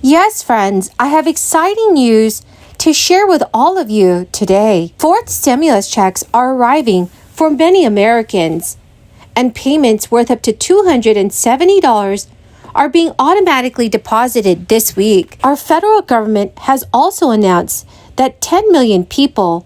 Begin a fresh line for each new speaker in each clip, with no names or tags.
Yes, friends, I have exciting news to share with all of you today. Fourth stimulus checks are arriving for many Americans, and payments worth up to $270 are being automatically deposited this week. Our federal government has also announced that 10 million people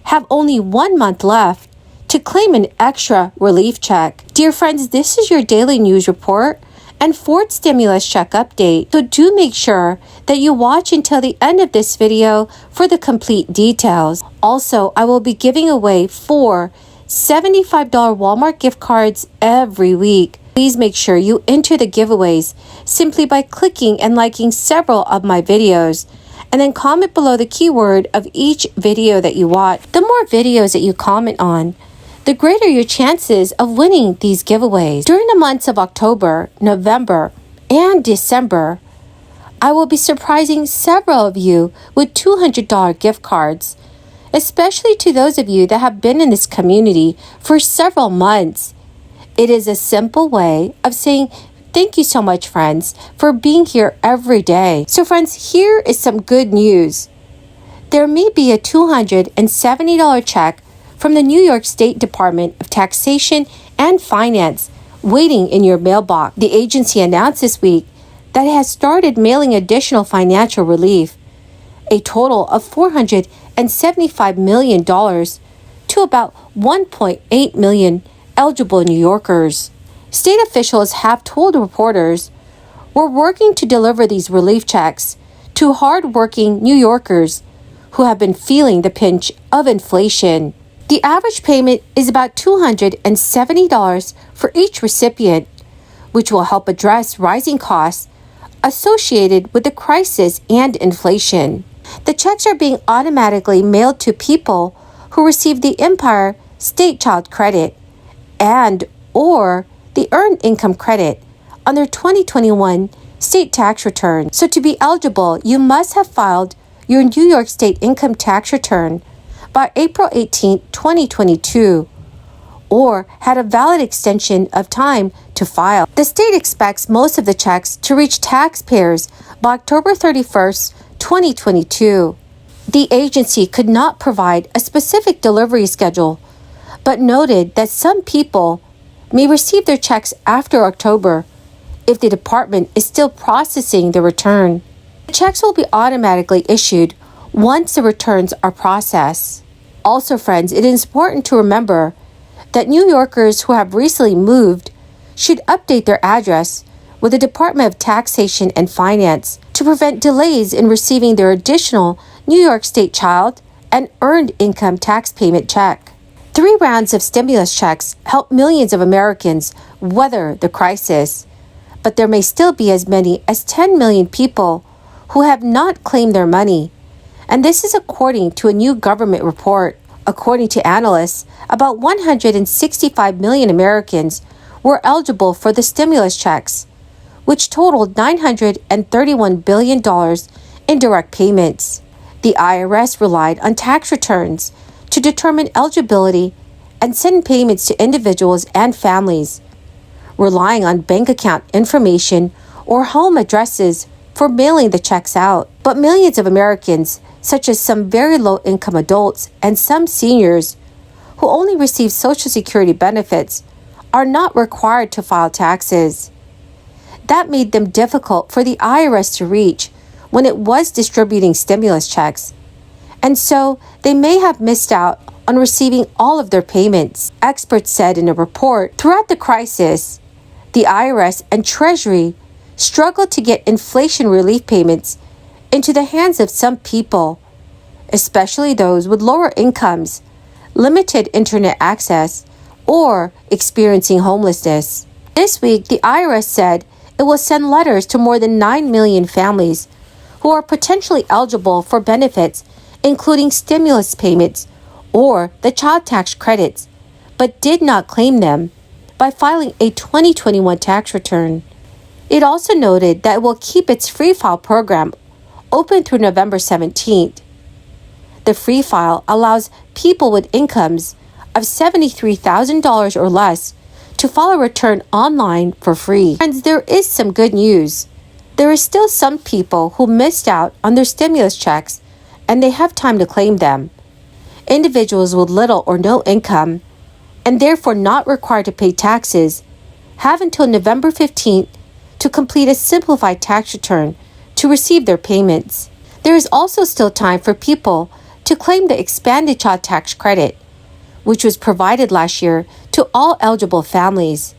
have only 1 month left to claim an extra relief check. Dear friends, this is your daily news report and fourth stimulus check update. So do make sure that you watch until the end of this video for the complete details. Also, I will be giving away 4 $75 Walmart gift cards every week. Please make sure you enter the giveaways simply by clicking and liking several of my videos, and then comment below the keyword of each video that you watch. The more videos that you comment on, the greater your chances of winning these giveaways. During the months of October, November, and December, I will be surprising several of you with $200 gift cards, especially to those of you that have been in this community for several months. It is a simple way of saying thank you so much, friends, for being here every day. So, friends, here is some good news. There may be a $270 check from the New York State Department of Taxation and Finance waiting in your mailbox. The agency announced this week that it has started mailing additional financial relief, a total of $475 million to about 1.8 million eligible New Yorkers. State officials have told reporters, "We're working to deliver these relief checks to hard-working New Yorkers who have been feeling the pinch of inflation." The average payment is about $270 for each recipient, which will help address rising costs associated with the crisis and inflation. The checks are being automatically mailed to people who receive the Empire State Child Credit and or the Earned Income Credit on their 2021 state tax return. So to be eligible, you must have filed your New York State income tax return by April 18, 2022, or had a valid extension of time to file. The state expects most of the checks to reach taxpayers by October 31st, 2022. The agency could not provide a specific delivery schedule, but noted that some people may receive their checks after October if the department is still processing the return. The checks will be automatically issued once the returns are processed. Also, friends, it is important to remember that New Yorkers who have recently moved should update their address with the Department of Taxation and Finance to prevent delays in receiving their additional New York State Child and Earned Income Tax Payment check. 3 rounds of stimulus checks help millions of Americans weather the crisis, but there may still be as many as 10 million people who have not claimed their money. And this is according to a new government report. According to analysts, about 165 million Americans were eligible for the stimulus checks, which totaled $931 billion in direct payments. The IRS relied on tax returns to determine eligibility and send payments to individuals and families, relying on bank account information or home addresses for mailing the checks out. But millions of Americans, such as some very low-income adults and some seniors who only receive Social Security benefits, are not required to file taxes. That made them difficult for the IRS to reach when it was distributing stimulus checks, and so they may have missed out on receiving all of their payments. Experts said in a report, throughout the crisis, the IRS and Treasury struggled to get inflation relief payments into the hands of some people, especially those with lower incomes, limited internet access, or experiencing homelessness. This week, the IRS said it will send letters to more than 9 million families who are potentially eligible for benefits, including stimulus payments or the child tax credits, but did not claim them by filing a 2021 tax return. It also noted that it will keep its Free File program open through November 17th. The Free File allows people with incomes of $73,000 or less to file a return online for free. Friends, there is some good news. There are still some people who missed out on their stimulus checks, and they have time to claim them. Individuals with little or no income, and therefore not required to pay taxes, have until November 15th to complete a simplified tax return to receive their payments. There is also still time for people to claim the expanded child tax credit, which was provided last year to all eligible families.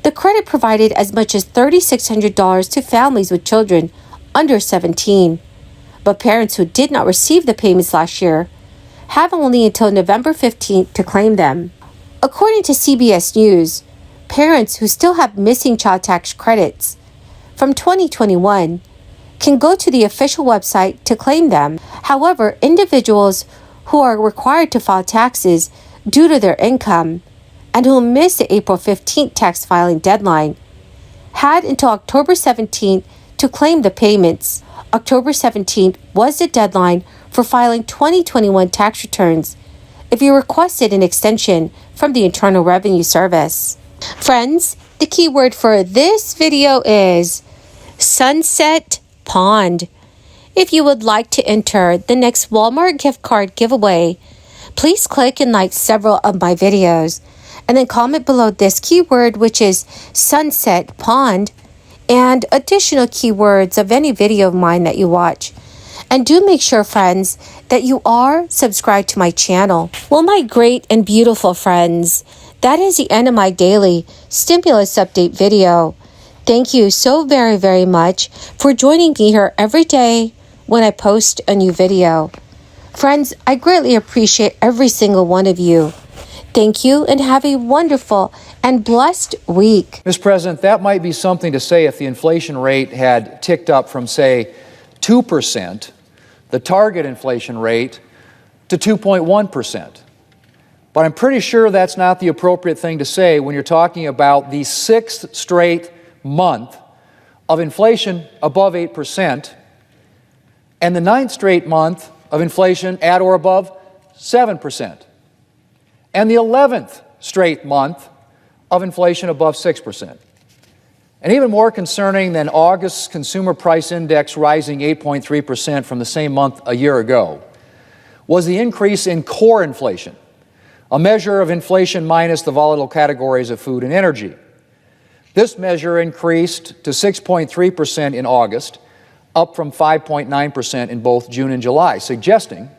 The credit provided as much as $3,600 to families with children under 17, but parents who did not receive the payments last year have only until November 15th to claim them. According to CBS News, parents who still have missing child tax credits from 2021 can go to the official website to claim them. However, individuals who are required to file taxes due to their income and who missed the April 15th tax filing deadline had until October 17th to claim the payments. October 17th was the deadline for filing 2021 tax returns if you requested an extension from the Internal Revenue Service. Friends, the keyword for this video is Sunset Pond. If you would like to enter the next Walmart gift card giveaway, please click and like several of my videos and then comment below this keyword, which is Sunset Pond, and additional keywords of any video of mine that you watch. And do make sure, friends, that you are subscribed to my channel. Well, my great and beautiful friends, that is the end of my daily stimulus update video. Thank you so very, very much for joining me here every day when I post a new video. Friends, I greatly appreciate every single one of you. Thank you and have a wonderful and blessed week.
Mr. President, that might be something to say if the inflation rate had ticked up from, say, 2%, the target inflation rate, to 2.1%. But I'm pretty sure that's not the appropriate thing to say when you're talking about the sixth straight month of inflation above 8% and the ninth straight month of inflation at or above 7%. And the 11th straight month of inflation above 6%. And even more concerning than August's consumer price index rising 8.3% from the same month a year ago was the increase in core inflation, a measure of inflation minus the volatile categories of food and energy. This measure increased to 6.3% in August, up from 5.9% in both June and July, suggesting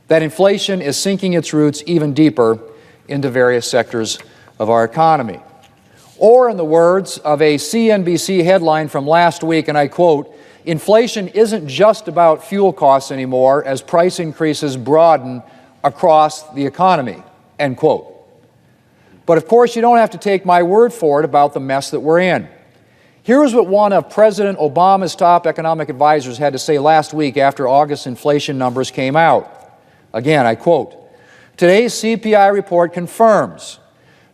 that inflation is sinking its roots even deeper into various sectors of our economy. Or in the words of a CNBC headline from last week, and I quote, "Inflation isn't just about fuel costs anymore as price increases broaden across the economy," end quote. But of course, you don't have to take my word for it about the mess that we're in. Here's what one of President Obama's top economic advisors had to say last week after August inflation numbers came out. Again, I quote, "Today's CPI report confirms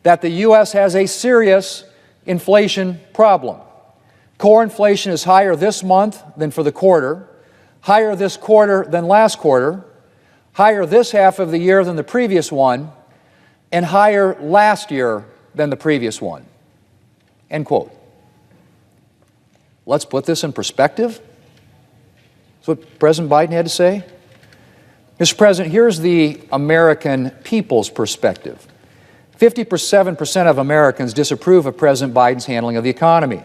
that the U.S. has a serious inflation problem. Core inflation is higher this month than for the quarter, higher this quarter than last quarter, higher this half of the year than the previous one, and higher last year than the previous one," end quote. Let's put this in perspective. That's what President Biden had to say. Mr. President, here's the American people's perspective. 57% of Americans disapprove of President Biden's handling of the economy.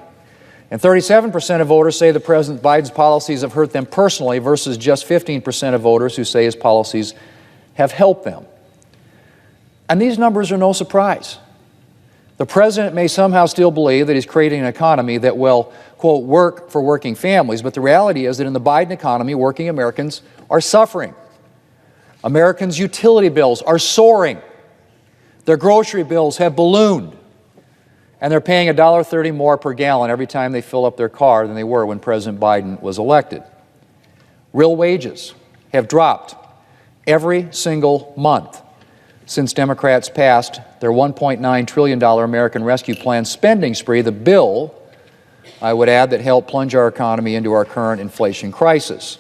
And 37% of voters say that President Biden's policies have hurt them personally versus just 15% of voters who say his policies have helped them. And these numbers are no surprise. The president may somehow still believe that he's creating an economy that will, quote, work for working families, but the reality is that in the Biden economy, working Americans are suffering. Americans' utility bills are soaring. Their grocery bills have ballooned. And they're paying $1.30 more per gallon every time they fill up their car than they were when President Biden was elected. Real wages have dropped every single month since Democrats passed their $1.9 trillion American Rescue Plan spending spree, the bill, I would add, that helped plunge our economy into our current inflation crisis.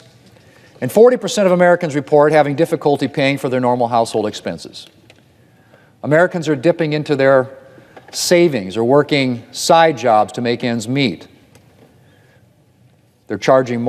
And 40% of Americans report having difficulty paying for their normal household expenses. Americans are dipping into their savings or working side jobs to make ends meet. They're charging more.